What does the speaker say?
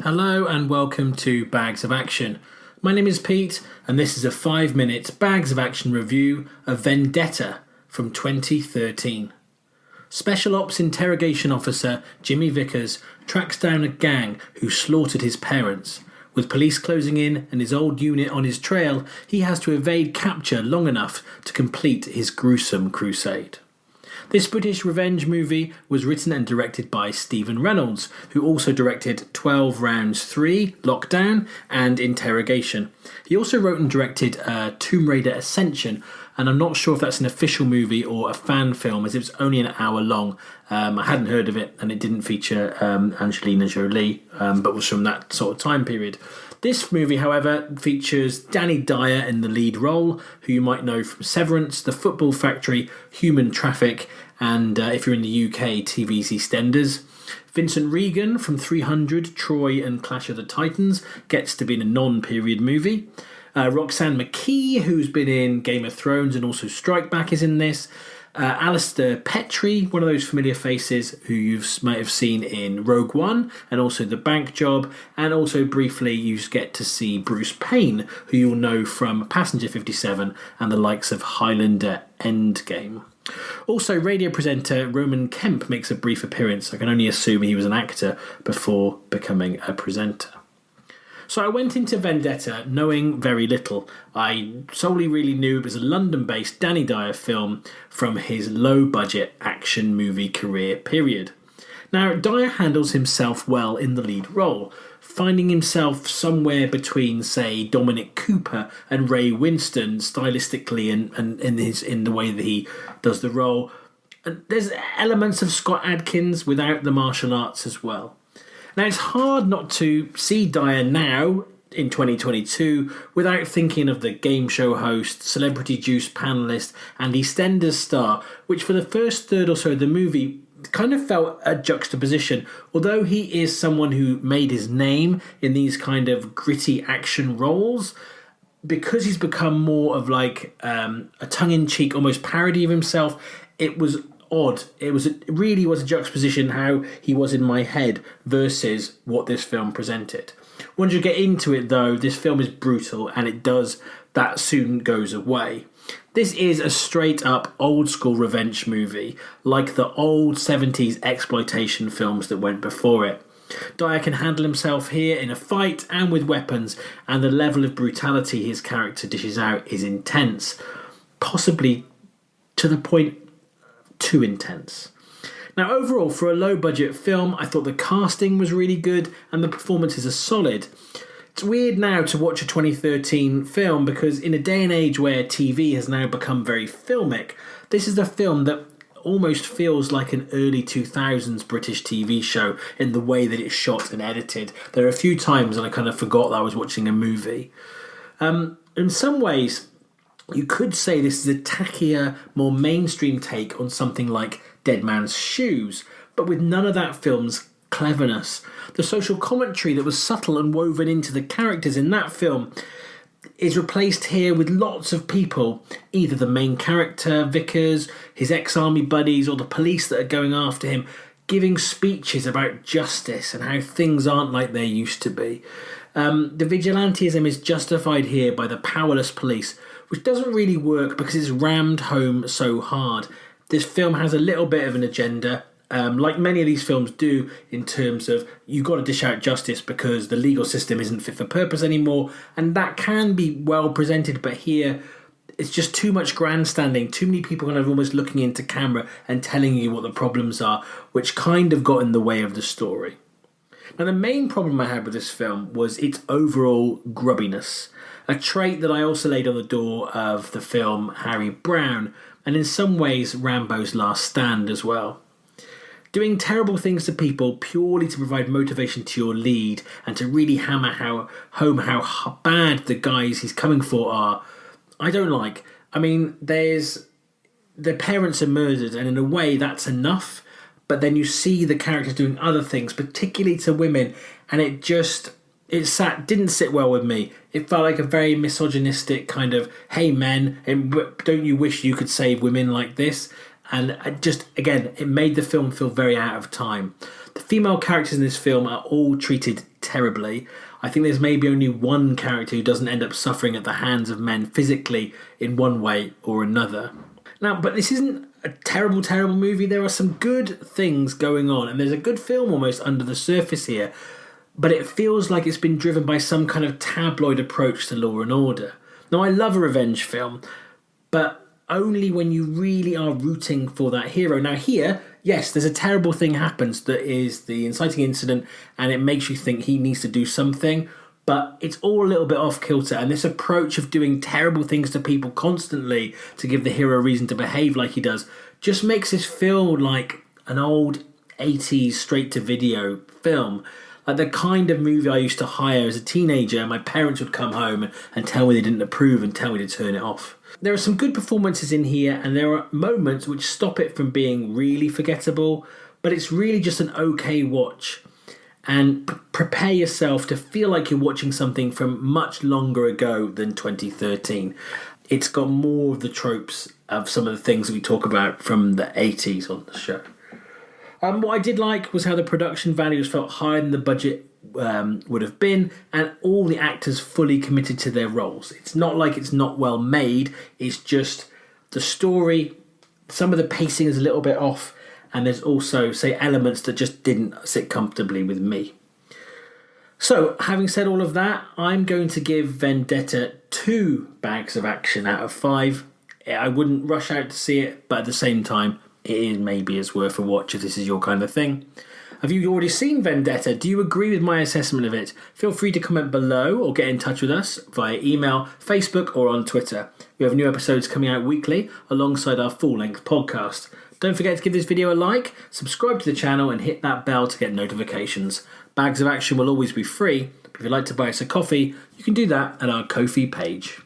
Hello and welcome to Bags of Action. My name is Pete and this is a 5-minute Bags of Action review of Vendetta from 2013. Special Ops Interrogation Officer Jimmy Vickers tracks down a gang who slaughtered his parents. With police closing in and his old unit on his trail, he has to evade capture long enough to complete his gruesome crusade. This British revenge movie was written and directed by Stephen Reynolds, who also directed 12 Rounds 3, Lockdown, and Interrogation. He also wrote and directed Tomb Raider Ascension, and I'm not sure if that's an official movie or a fan film, as it was only an hour long. I hadn't heard of it, and it didn't feature Angelina Jolie, but was from that sort of time period. This movie, however, features Danny Dyer in the lead role, who you might know from Severance, The Football Factory, Human Traffic, and if you're in the UK, TV's EastEnders. Vincent Regan from 300, Troy and Clash of the Titans gets to be in a non-period movie. Roxanne McKee, who's been in Game of Thrones and also Strike Back, is in this. Alistair Petrie, one of those familiar faces who you might have seen in Rogue One and also The Bank Job, and also briefly you get to see Bruce Payne, who you'll know from Passenger 57 and the likes of Highlander Endgame. Also, radio presenter Roman Kemp makes a brief appearance. I can only assume he was an actor before becoming a presenter. So I went into Vendetta knowing very little. I solely really knew it was a London-based Danny Dyer film from his low-budget action movie career period. Now, Dyer handles himself well in the lead role, finding himself somewhere between, say, Dominic Cooper and Ray Winston stylistically and in the way that he does the role. And there's elements of Scott Adkins without the martial arts as well. Now, it's hard not to see Dyer now, in 2022, without thinking of the game show host, Celebrity Juice panellist, and EastEnders star, which for the first third or so of the movie kind of felt a juxtaposition. Although he is someone who made his name in these kind of gritty action roles, because he's become more of like a tongue-in-cheek, almost parody of himself, it was odd. It really was a juxtaposition how he was in my head versus what this film presented. Once you get into it though, this film is brutal and that soon goes away. This is a straight up old school revenge movie, like the old 70s exploitation films that went before it. Dyer can handle himself here in a fight and with weapons, and the level of brutality his character dishes out is intense, possibly to the point too intense. Now, overall, for a low-budget film, I thought the casting was really good and the performances are solid. It's weird now to watch a 2013 film because in a day and age where TV has now become very filmic, this is a film that almost feels like an early 2000s British TV show in the way that it's shot and edited. There are a few times and I kind of forgot that I was watching a movie. In some ways, you could say this is a tackier, more mainstream take on something like Dead Man's Shoes, but with none of that film's cleverness. The social commentary that was subtle and woven into the characters in that film is replaced here with lots of people, either the main character, Vickers, his ex-army buddies, or the police that are going after him, giving speeches about justice and how things aren't like they used to be. The vigilantism is justified here by the powerless police, which doesn't really work because it's rammed home so hard. This film has a little bit of an agenda, like many of these films do, in terms of you've got to dish out justice because the legal system isn't fit for purpose anymore, and that can be well presented, but here it's just too much grandstanding, too many people kind of almost looking into camera and telling you what the problems are, which kind of got in the way of the story. Now, the main problem I had with this film was its overall grubbiness, a trait that I also laid on the door of the film Harry Brown, and in some ways Rambo's Last Stand as well. Doing terrible things to people purely to provide motivation to your lead and to really hammer home how bad the guys he's coming for are, I don't like. I mean, their parents are murdered, and in a way that's enough, but then you see the characters doing other things, particularly to women, and it didn't sit well with me. It felt like a very misogynistic kind of, hey men, don't you wish you could save women like this? And it made the film feel very out of time. The female characters in this film are all treated terribly. I think there's maybe only one character who doesn't end up suffering at the hands of men physically in one way or another. Now, but this isn't a terrible, terrible movie. There are some good things going on, and there's a good film almost under the surface here, but it feels like it's been driven by some kind of tabloid approach to Law and Order. Now, I love a revenge film, but only when you really are rooting for that hero. Now here, yes, there's a terrible thing happens that is the inciting incident, and it makes you think he needs to do something, but it's all a little bit off kilter, and this approach of doing terrible things to people constantly to give the hero a reason to behave like he does just makes this feel like an old 80s straight-to-video film. Like the kind of movie I used to hire as a teenager. My parents would come home and tell me they didn't approve and tell me to turn it off. There are some good performances in here, and there are moments which stop it from being really forgettable, but it's really just an okay watch. And prepare yourself to feel like you're watching something from much longer ago than 2013. It's got more of the tropes of some of the things that we talk about from the 80s on the show. What I did like was how the production values felt higher than the budget would have been, and all the actors fully committed to their roles. It's not like it's not well made, it's just the story, some of the pacing is a little bit off, and there's also, say, elements that just didn't sit comfortably with me. So, having said all of that, I'm going to give Vendetta 2 bags of action out of 5. I wouldn't rush out to see it, but at the same time, it is maybe is worth a watch if this is your kind of thing. Have you already seen Vendetta? Do you agree with my assessment of it? Feel free to comment below or get in touch with us via email, Facebook or on Twitter. We have new episodes coming out weekly alongside our full-length podcast. Don't forget to give this video a like, subscribe to the channel and hit that bell to get notifications. Bags of Action will always be free, but if you'd like to buy us a coffee, you can do that at our Ko-fi page.